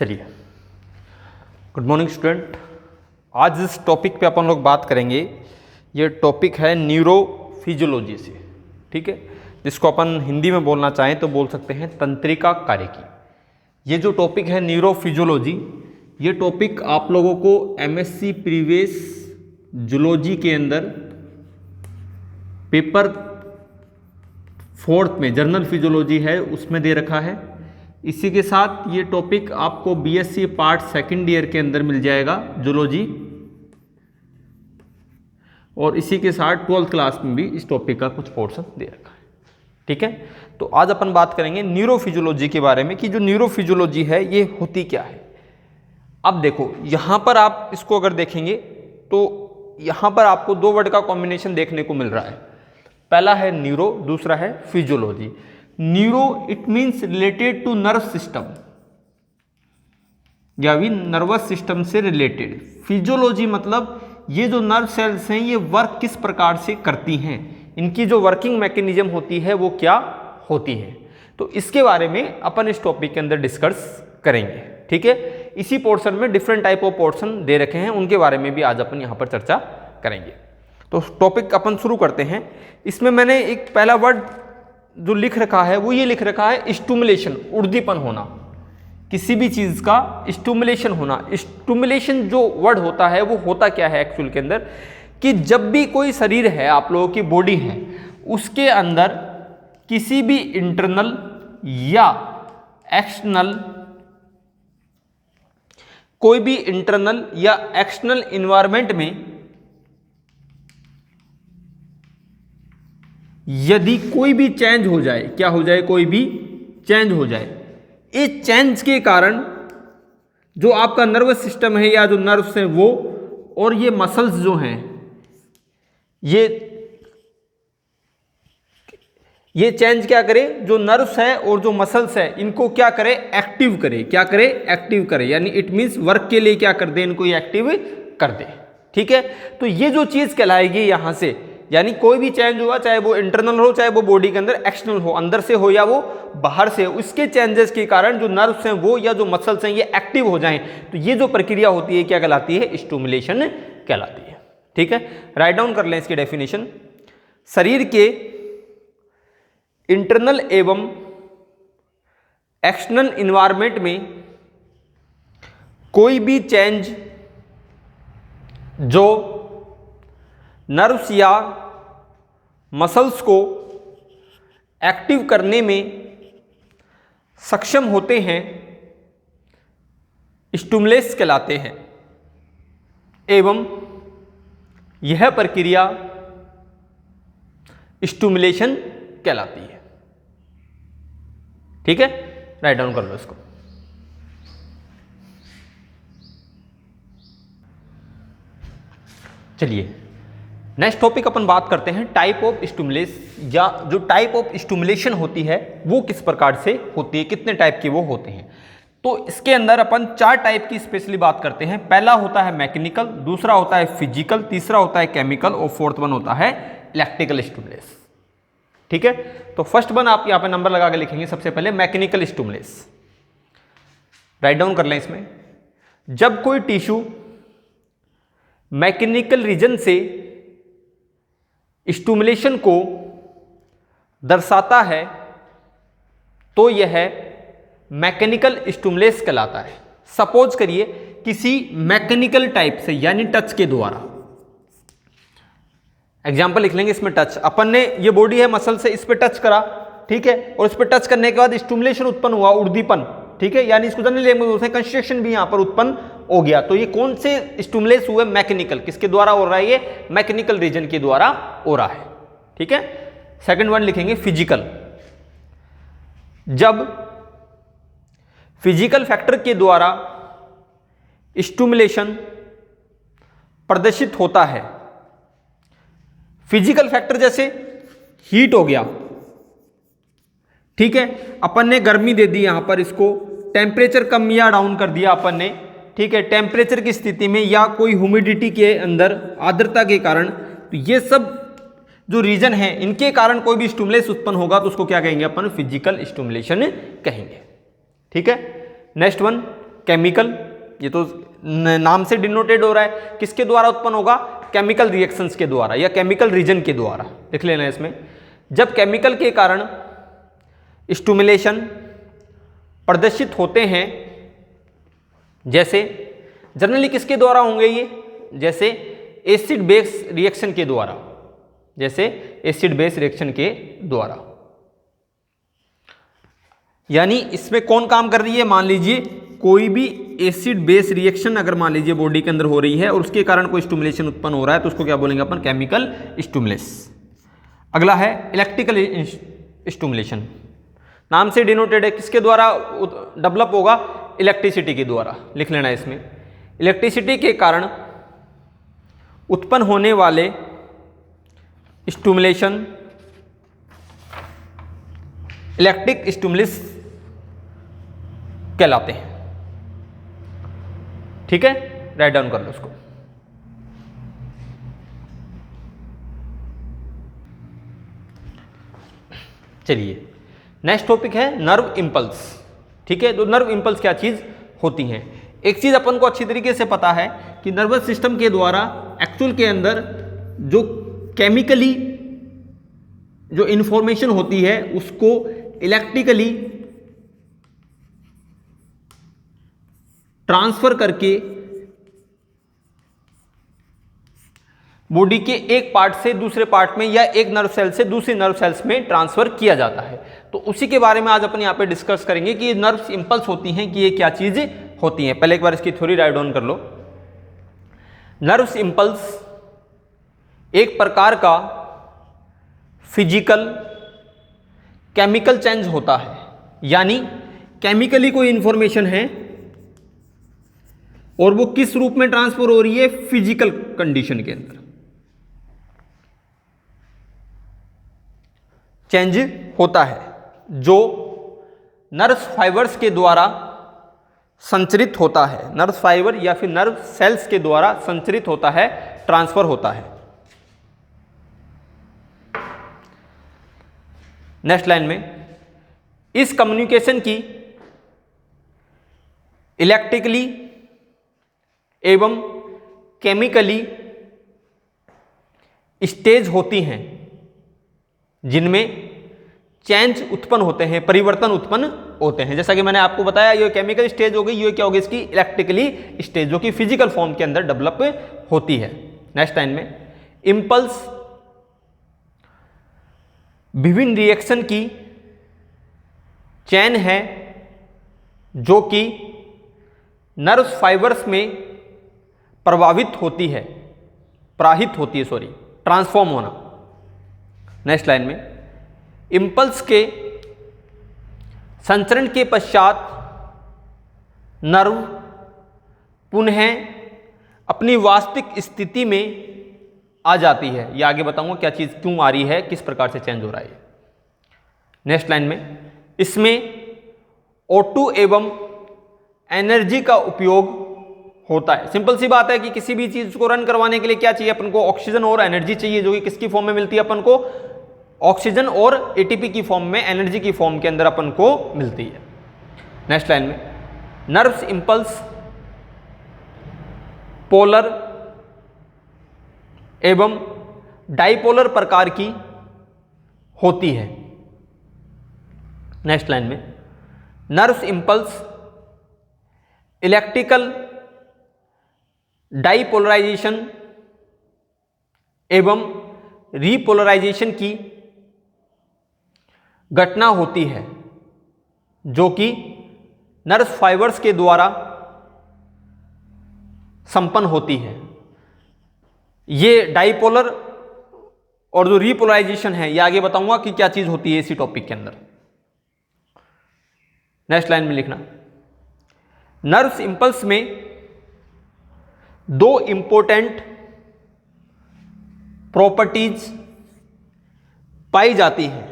चलिए, good morning student. आज इस टॉपिक पे अपन लोग बात करेंगे। ये टॉपिक है न्यूरोफिजियोलॉजी से, ठीक है, जिसको अपन हिंदी में बोलना चाहें तो बोल सकते हैं तंत्रिका कार्यकी। ये जो टॉपिक है न्यूरोफिजियोलॉजी, ये टॉपिक आप लोगों को एमएससी प्रीवियस जूलॉजी के अंदर पेपर 4 में जर्नल फिजियोलॉजी है उसमें दे रखा है। इसी के साथ ये टॉपिक आपको बीएससी पार्ट सेकंड ईयर के अंदर मिल जाएगा जूलॉजी, और इसी के साथ 12th क्लास में भी इस टॉपिक का कुछ पोर्शन दे रखा है, ठीक है। तो आज अपन बात करेंगे न्यूरोफिजियोलॉजी के बारे में कि जो न्यूरोफिजियोलॉजी है ये होती क्या है। अब देखो, यहाँ पर आप इसको अगर देखेंगे तो यहाँ पर आपको दो वर्ड का कॉम्बिनेशन देखने को मिल रहा है। पहला है न्यूरो, दूसरा है physiology. Neuro it means related to nerve system या भी नर्वस सिस्टम से रिलेटेड। फिजियोलॉजी मतलब ये जो नर्व सेल्स हैं ये वर्क किस प्रकार से करती हैं, इनकी जो वर्किंग मैकेनिज्म होती है वो क्या होती है। तो इसके बारे में अपन इस टॉपिक के अंदर डिस्कस करेंगे, ठीक है। इसी पोर्शन में डिफरेंट टाइप ऑफ पोर्शन दे रखे हैं, उनके बारे में भी आज अपन यहाँ पर चर्चा करेंगे। तो टॉपिक अपन शुरू करते हैं। इसमें मैंने एक पहला वर्ड जो लिख रखा है वो ये लिख रखा है स्टिमुलेशन, उद्दीपन होना, किसी भी चीज का स्टिमुलेशन होना। स्टिमुलेशन जो वर्ड होता है वो होता क्या है एक्चुअल के अंदर, कि जब भी कोई शरीर है, आप लोगों की बॉडी है, उसके अंदर किसी भी इंटरनल या एक्सटर्नल, कोई भी इंटरनल या एक्सटर्नल इन्वायरमेंट में यदि कोई भी चेंज हो जाए, क्या हो जाए, कोई भी चेंज हो जाए, इस चेंज के कारण जो आपका नर्वस सिस्टम है या जो नर्व्स हैं वो और ये मसल्स जो हैं ये चेंज क्या करे, जो नर्व्स है और जो मसल्स है इनको क्या करे, एक्टिव करे। क्या करे, एक्टिव करे, यानी इट मींस वर्क के लिए क्या कर दे, इनको एक्टिव कर दे, ठीक है। तो ये जो चीज कहलाएगी यहां से, यानी कोई भी चेंज हुआ, चाहे वो इंटरनल हो, चाहे वो बॉडी के अंदर एक्सटर्नल हो, अंदर से हो या वो बाहर से, उसके चेंजेस के कारण जो नर्व्स हैं वो या जो मसल्स हैं ये एक्टिव हो जाएं, तो ये जो प्रक्रिया होती है क्या कहलाती है, स्टिमुलेशन कहलाती है, ठीक है। राइट डाउन कर लें इसकी डेफिनेशन। शरीर के इंटरनल एवं एक्सटर्नल इन्वायरमेंट में कोई भी चेंज जो नर्व्स या मसल्स को एक्टिव करने में सक्षम होते हैं स्टिमुलस कहलाते हैं, एवं यह प्रक्रिया स्टिमुलेशन कहलाती है, ठीक है। राइट डाउन कर लो इसको। चलिए नेक्स्ट टॉपिक अपन बात करते हैं टाइप ऑफ स्टिमुलस, या जो टाइप ऑफ स्टिमुलेशन होती है वो किस प्रकार से होती है, कितने टाइप के वो होते हैं। तो इसके अंदर अपन 4 टाइप की स्पेशली बात करते हैं। पहला होता है मैकेनिकल, दूसरा होता है फिजिकल, तीसरा होता है केमिकल और फोर्थ वन होता है इलेक्ट्रिकल स्टिमुलस, ठीक है। तो फर्स्ट वन आप यहां पे नंबर लगा के लिखेंगे। सबसे पहले मैकेनिकल स्टिमुलस, राइट डाउन कर लें इसमें। जब कोई टिश्यू मैकेनिकल रीजन से स्टिमुलेशन को दर्शाता है तो यह मैकेनिकल स्टिमुलस कहलाता है। सपोज करिए किसी मैकेनिकल टाइप से, यानी टच के द्वारा, एग्जाम्पल लिख लेंगे इसमें टच, अपन ने ये बॉडी है मसल से इस पे टच करा, ठीक है, और इस पे टच करने के बाद स्टिमुलेशन उत्पन्न हुआ, उद्दीपन, ठीक है, यानी इसको जनरल लैंग्वेज बोलते हैं कंस्ट्रक्शन भी यहां पर उत्पन्न हो गया। तो ये कौन से स्टिमुलस हुए, मैकेनिकल, किसके द्वारा हो रहा है, ये मैकेनिकल रीजन के द्वारा हो रहा है, ठीक है। सेकंड वन लिखेंगे फिजिकल। जब फिजिकल फैक्टर के द्वारा स्टिमुलेशन प्रदर्शित होता है, फिजिकल फैक्टर जैसे हीट हो गया, ठीक है, अपन ने गर्मी दे दी, यहां पर इसको टेम्परेचर कम या डाउन कर दिया अपन ने, ठीक है, टेम्परेचर की स्थिति में या कोई ह्यूमिडिटी के अंदर आर्द्रता के कारण, तो ये सब जो रीजन है इनके कारण कोई भी स्टिमुलस उत्पन्न होगा तो उसको क्या कहेंगे अपन, फिजिकल स्टिमुलेशन कहेंगे, ठीक है। नेक्स्ट वन केमिकल, ये तो नाम से डिनोटेड हो रहा है, किसके द्वारा उत्पन्न होगा, केमिकल रिएक्शंस के द्वारा या केमिकल रीजन के द्वारा, लिख लेना इसमें। जब केमिकल के कारण स्टिमुलेशन प्रदर्शित होते हैं, जैसे जनरली किसके द्वारा होंगे ये, जैसे एसिड बेस रिएक्शन के द्वारा, जैसे एसिड बेस रिएक्शन के द्वारा। यानी इसमें कौन काम कर रही है, मान लीजिए कोई भी एसिड बेस रिएक्शन अगर मान लीजिए बॉडी के अंदर हो रही है और उसके कारण कोई स्टिमुलेशन उत्पन्न हो रहा है तो उसको क्या बोलेंगे अपन, केमिकल स्टिमुलस। अगला है इलेक्ट्रिकल स्टिमुलेशन, नाम से डिनोटेड है, किसके द्वारा डेवलप होगा, इलेक्ट्रिसिटी के द्वारा, लिख लेना इसमें। इलेक्ट्रिसिटी के कारण उत्पन्न होने वाले स्टिमुलेशन इलेक्ट्रिक स्टिमुलस कहलाते हैं। ठीक है, राइट डाउन कर लो उसको। चलिए नेक्स्ट टॉपिक है नर्व इंपल्स। ठीक है, तो नर्व इंपल्स क्या चीज होती हैं। एक चीज अपन को अच्छी तरीके से पता है कि नर्वस सिस्टम के द्वारा एक्चुअल के अंदर जो केमिकली जो इंफॉर्मेशन होती है उसको इलेक्ट्रिकली ट्रांसफर करके बॉडी के एक पार्ट से दूसरे पार्ट में या एक नर्व सेल से दूसरे नर्व सेल्स में ट्रांसफर किया जाता है। तो उसी के बारे में आज अपन यहाँ पे डिस्कस करेंगे कि ये नर्व्स इंपल्स होती हैं कि ये क्या चीजें होती हैं। पहले एक बार इसकी थ्योरी राइट डाउन कर लो। नर्व्स इंपल्स एक प्रकार का फिजिकल केमिकल चेंज होता है, यानी केमिकली कोई इंफॉर्मेशन है और वो किस रूप में ट्रांसफर हो रही है, फिजिकल कंडीशन के अंदर चेंज होता है, जो नर्व फाइबर्स के द्वारा संचरित होता है, नर्व फाइबर या फिर नर्व सेल्स के द्वारा संचरित होता है, ट्रांसफर होता है। नेक्स्ट लाइन में इस कम्युनिकेशन की इलेक्ट्रिकली एवं केमिकली स्टेज होती हैं जिनमें चेंज उत्पन्न होते हैं, परिवर्तन उत्पन्न होते हैं। जैसा कि मैंने आपको बताया, ये केमिकल स्टेज हो गई, ये क्या होगी इसकी इलेक्ट्रिकली स्टेज, जो कि फिजिकल फॉर्म के अंदर डेवलप होती है। नेक्स्ट लाइन में इंपल्स विभिन्न रिएक्शन की चेन है जो कि नर्व फाइबर्स में प्रवाहित होती है, ट्रांसफॉर्म होना। नेक्स्ट लाइन में इंपल्स के संचरण के पश्चात नर्व पुनः अपनी वास्तविक स्थिति में आ जाती है। ये आगे बताऊंगा क्या चीज क्यों आ रही है, किस प्रकार से चेंज हो रहा है। नेक्स्ट लाइन में इसमें O2 एवं एनर्जी का उपयोग होता है। सिंपल सी बात है कि किसी भी चीज को रन करवाने के लिए क्या चाहिए अपन को, ऑक्सीजन और एनर्जी चाहिए, जो कि किसकी फॉर्म में मिलती है अपन को, ऑक्सीजन और एटीपी की फॉर्म में, एनर्जी की फॉर्म के अंदर अपन को मिलती है। नेक्स्ट लाइन में नर्व्स इंपल्स पोलर एवं डाइपोलर प्रकार की होती है। नेक्स्ट लाइन में नर्व्स इंपल्स इलेक्ट्रिकल डाइपोलराइजेशन एवं रीपोलराइजेशन की घटना होती है, जो कि नर्व फाइबर्स के द्वारा संपन्न होती है। ये डाइपोलर और जो रीपोलराइजेशन है, ये आगे बताऊंगा कि क्या चीज होती है इसी टॉपिक के अंदर। नेक्स्ट लाइन में लिखना, नर्व्स इंपल्स में दो इंपॉर्टेंट प्रॉपर्टीज पाई जाती हैं।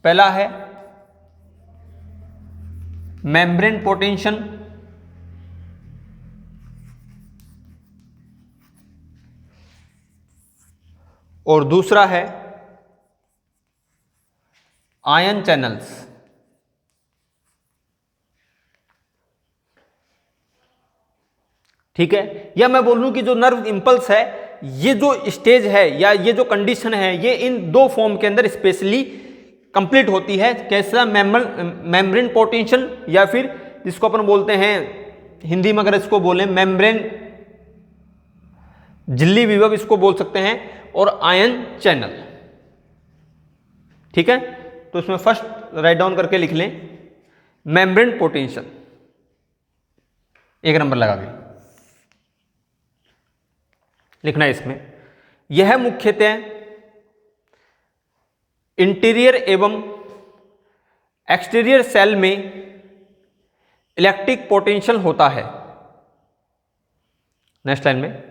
पहला है मेम्ब्रेन पोटेंशियल और दूसरा है आयन चैनल्स। ठीक है, या मैं बोल लूं कि जो नर्व इंपल्स है, ये जो स्टेज है या ये जो कंडीशन है, ये इन दो फॉर्म के अंदर स्पेशली कंप्लीट होती है। कैसा? मेम्ब्रेन पोटेंशियल, या फिर जिसको अपन बोलते हैं हिंदी में अगर इसको बोले मेम्ब्रेन झिल्ली विभव इसको बोल सकते हैं, और आयन चैनल। ठीक है, तो इसमें फर्स्ट राइट डाउन करके लिख लें मेम्ब्रेन पोटेंशियल, 1 नंबर लगा के लिखना है इसमें। यह मुख्यतः इंटीरियर एवं एक्सटीरियर सेल में इलेक्ट्रिक पोटेंशियल होता है। नेक्स्ट लाइन में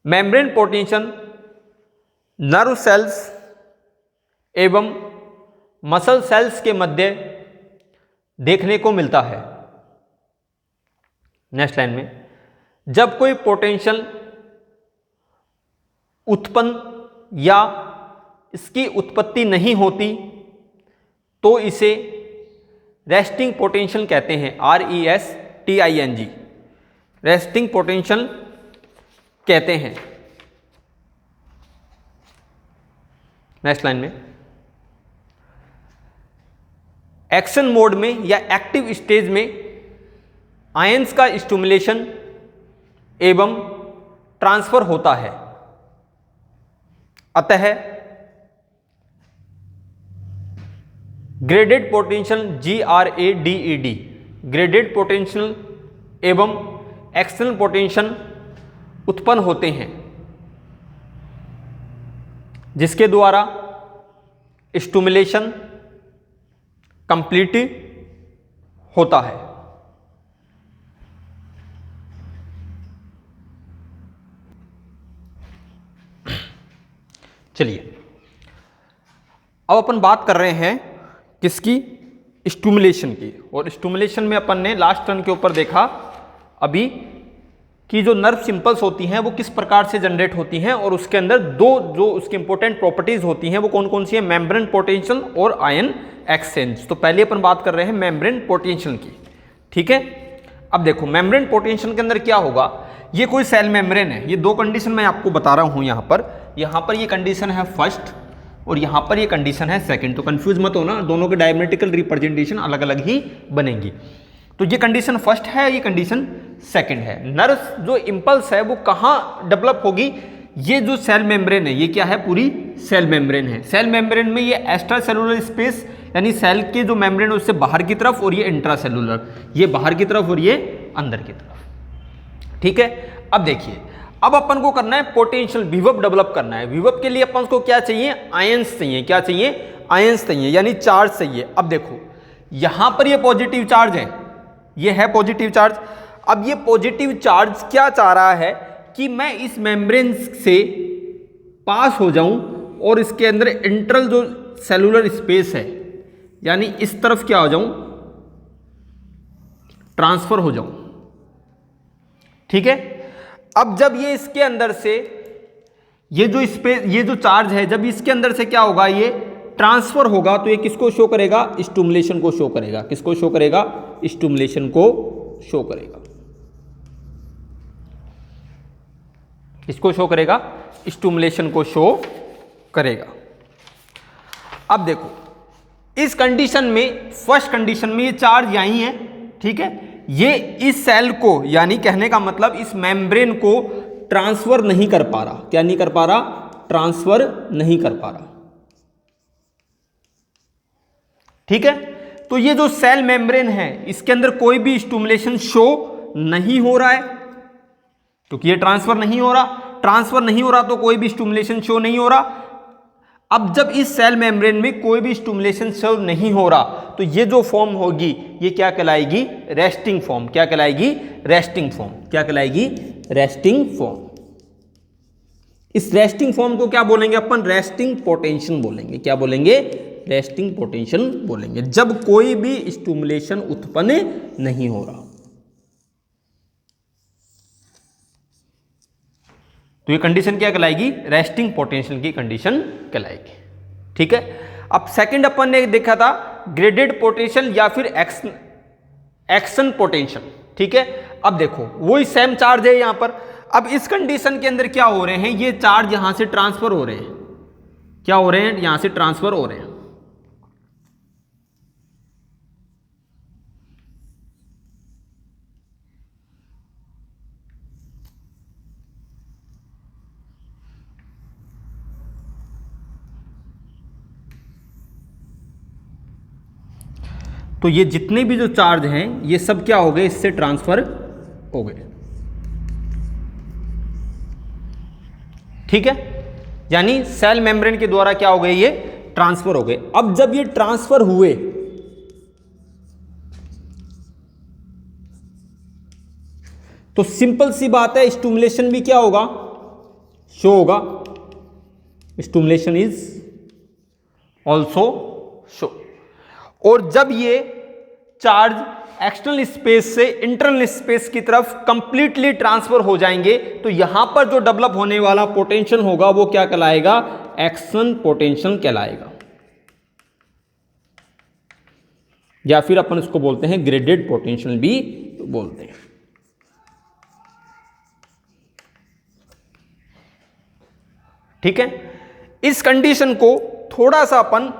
मेम्ब्रेन पोटेंशियल नर्व सेल्स एवं मसल सेल्स के मध्य देखने को मिलता है। नेक्स्ट लाइन में जब कोई पोटेंशियल उत्पन्न या इसकी उत्पत्ति नहीं होती तो इसे रेस्टिंग पोटेंशियल कहते हैं। RESTING, रेस्टिंग पोटेंशियल कहते हैं। नेक्स्ट लाइन में एक्शन मोड में या एक्टिव स्टेज में आयंस का स्टिमुलेशन एवं ट्रांसफर होता है। अतः graded potential GRADED, graded potential एवं एक्शनल पोटेंशियल उत्पन्न होते हैं, जिसके द्वारा स्टिमुलेशन कंप्लीट होता है। चलिए अब अपन बात कर रहे हैं किसकी? स्टिमुलेशन की। और स्टिमुलेशन में अपन ने लास्ट टर्न के ऊपर देखा अभी कि जो नर्व इंपल्स होती हैं वो किस प्रकार से जनरेट होती हैं, और उसके अंदर दो जो उसकी इंपॉर्टेंट प्रॉपर्टीज होती हैं वो कौन कौन सी है? मेम्ब्रेन पोटेंशियल और आयन एक्सचेंज। तो पहले अपन बात कर रहे हैं मेम्ब्रेन पोटेंशियल की। ठीक है, अब देखो मेम्ब्रेन पोटेंशियल के अंदर क्या होगा। ये कोई सेल मेम्ब्रेन है, ये दो कंडीशन मैं आपको बता रहा हूं। यहाँ पर ये कंडीशन है फर्स्ट और यहाँ पर ये कंडीशन है सेकंड। तो कंफ्यूज मत होना, दोनों के डायमेट्रिकल रिप्रेजेंटेशन अलग अलग ही बनेंगी। तो ये कंडीशन फर्स्ट है, ये कंडीशन सेकंड है। नर्व जो इंपल्स है वो कहाँ डेवलप होगी? ये जो सेल मेम्ब्रेन है, ये क्या है? पूरी सेल मेम्ब्रेन है। सेल मेम्ब्रेन में ये एक्स्ट्रा सेलुलर स्पेस यानी सेल के जो मेम्ब्रेन है उससे बाहर की तरफ, और ये इंट्रा सेलुलर, ये बाहर की तरफ और ये अंदर की तरफ। ठीक है, अब देखिए अब अपन को करना है पोटेंशियल विभव डेवलप करना है। विभव के लिए अपन को क्या चाहिए? आयंस चाहिए। क्या चाहिए? आयंस चाहिए, यानी चार्ज चाहिए। अब देखो यहां पर ये पॉजिटिव चार्ज है, ये है पॉजिटिव चार्ज। अब ये पॉजिटिव चार्ज क्या चाह रहा है कि मैं इस मेम्ब्रेन से पास हो जाऊं और इसके अंदर इंटरल जो सेलुलर स्पेस है यानी इस तरफ क्या हो जाऊं? ट्रांसफर हो जाऊं। ठीक है, अब जब ये इसके अंदर से ये जो स्पेस, ये जो चार्ज है, जब इसके अंदर से क्या होगा? ये ट्रांसफर होगा, तो ये किसको शो करेगा? स्टिमुलेशन को शो करेगा। किसको शो करेगा? स्टिमुलेशन को शो करेगा। किसको शो करेगा? स्टिमुलेशन को शो करेगा। अब देखो इस कंडीशन में, फर्स्ट कंडीशन में ये चार्ज यहीं है। ठीक है, ये इस सेल को यानी कहने का मतलब इस मेम्ब्रेन को ट्रांसफर नहीं कर पा रहा। क्या नहीं कर पा रहा? ट्रांसफर नहीं कर पा रहा। ठीक है, तो ये जो सेल मेम्ब्रेन है इसके अंदर कोई भी स्टिमुलेशन शो नहीं हो रहा है क्योंकि ये ट्रांसफर नहीं हो रहा। ट्रांसफर नहीं हो रहा तो कोई भी स्टिमुलेशन शो नहीं हो रहा। अब जब इस सेल मेम्ब्रेन में कोई भी स्टिमुलेशन शो नहीं हो रहा तो ये जो फॉर्म होगी ये क्या कहलाएगी? Resting form. क्या कहलाएगी? Resting form. क्या कहलाएगी? Resting form. इस रेस्टिंग फॉर्म को क्या बोलेंगे अपन? रेस्टिंग पोटेंशियल बोलेंगे। क्या बोलेंगे? रेस्टिंग पोटेंशियल बोलेंगे, जब कोई भी स्टिमुलेशन उत्पन्न नहीं हो रहा। तो ये कंडीशन क्या कहलाएगी? रेस्टिंग पोटेंशियल की कंडीशन कहलाएगी। ठीक है, अब सेकंड अपन ने देखा था ग्रेडेड पोटेंशियल या फिर एक्शन पोटेंशियल। ठीक है, अब देखो वही सेम चार्ज है यहां पर। अब इस कंडीशन के अंदर क्या हो रहे हैं, ये चार्ज यहां से ट्रांसफर हो रहे हैं, क्या हो रहे हैं, यहां से ट्रांसफर हो रहे हैं। तो ये जितने भी जो चार्ज हैं ये सब क्या हो गए, इससे ट्रांसफर हो गए। ठीक है, यानी सेल मेम्ब्रेन के द्वारा क्या हो गए, ये ट्रांसफर हो गए। अब जब ये ट्रांसफर हुए तो सिंपल सी बात है, स्टिमुलेशन भी क्या होगा, शो होगा। Stimulation is also show. और जब ये चार्ज एक्सटर्नल स्पेस से इंटरनल स्पेस की तरफ कंप्लीटली ट्रांसफर हो जाएंगे तो यहां पर जो डेवलप होने वाला पोटेंशियल होगा वो क्या कहलाएगा, एक्शन पोटेंशियल कहलाएगा, या फिर अपन इसको बोलते हैं ग्रेडेड पोटेंशियल भी बोलते हैं। ठीक है, इस कंडीशन को थोड़ा सा अपन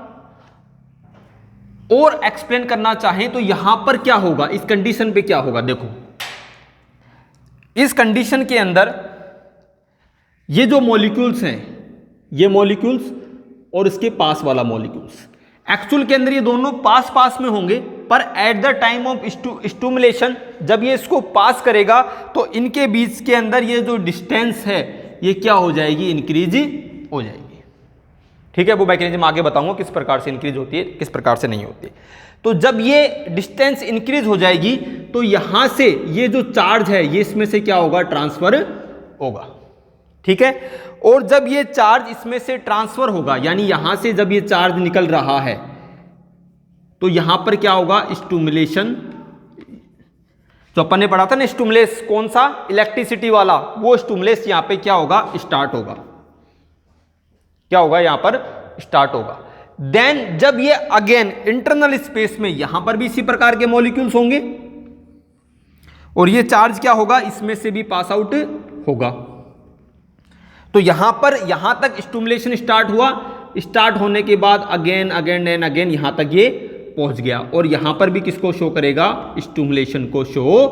और एक्सप्लेन करना चाहें तो यहां पर क्या होगा, इस कंडीशन पे क्या होगा। देखो इस कंडीशन के अंदर ये जो मॉलिक्यूल्स हैं, ये मॉलिक्यूल्स और इसके पास वाला मॉलिक्यूल्स, एक्चुअल के अंदर ये दोनों पास पास में होंगे, पर at the time of stimulation जब ये इसको पास करेगा तो इनके बीच के अंदर ये जो डिस्टेंस है ये क्या हो जाएगी, इंक्रीज हो जाएगी। ठीक है, वो मैकेनिज्म आगे बताऊंगा किस प्रकार से इंक्रीज होती है, किस प्रकार से नहीं होती है। तो जब ये डिस्टेंस इंक्रीज हो जाएगी तो यहां से ये जो चार्ज है ये इसमें से क्या होगा, ट्रांसफर होगा। ठीक है, और जब ये चार्ज इसमें से ट्रांसफर होगा, यानी यहां से जब ये चार्ज निकल रहा है तो यहां पर क्या होगा, स्टिमुलेशन। जो अपन ने पढ़ा था ना स्टिमुलेस, कौन सा, इलेक्ट्रिसिटी वाला, वो स्टिमुलेस यहां पे क्या होगा, स्टार्ट होगा, क्या होगा, यहां पर स्टार्ट होगा। देन जब ये अगेन इंटरनल स्पेस में यहां पर भी इसी प्रकार के मॉलिक्यूल्स होंगे और ये चार्ज क्या होगा, इसमें से भी पास आउट होगा। तो यहां पर यहां तक स्टिमुलेशन स्टार्ट हुआ, स्टार्ट होने के बाद अगेन अगेन एंड अगेन यहां तक ये पहुंच गया और यहां पर भी किसको शो करेगा, स्टिमुलेशन को शो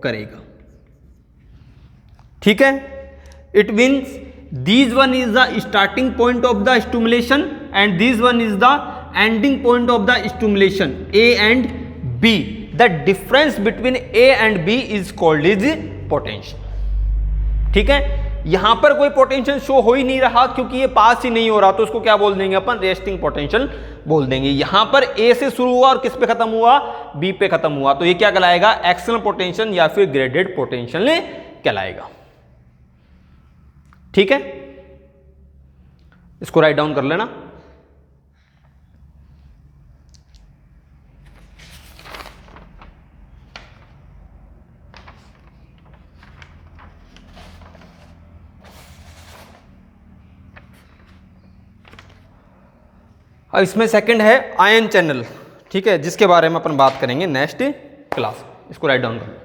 करेगा। ठीक है, it means these one is the starting point of the stimulation and this one is the ending point of the stimulation, A and B. The difference between A and B is called is potential. ठीक है, यहां पर कोई potential show हो ही नहीं रहा क्योंकि ये पास ही नहीं हो रहा, तो उसको क्या बोल देंगे अपन, रेस्टिंग पोटेंशियल बोल देंगे। यहां पर A से शुरू हुआ और किस पे खत्म हुआ, B पे खत्म हुआ, तो ये क्या कहलाएगा, एक्सटर्नल पोटेंशियल या फिर ग्रेडेड पोटेंशियल कहलाएगा। ठीक है, इसको राइट डाउन कर लेना। अब इसमें सेकंड है आयन चैनल, ठीक है, जिसके बारे में अपन बात करेंगे नेक्स्ट क्लास। इसको राइट डाउन कर लो।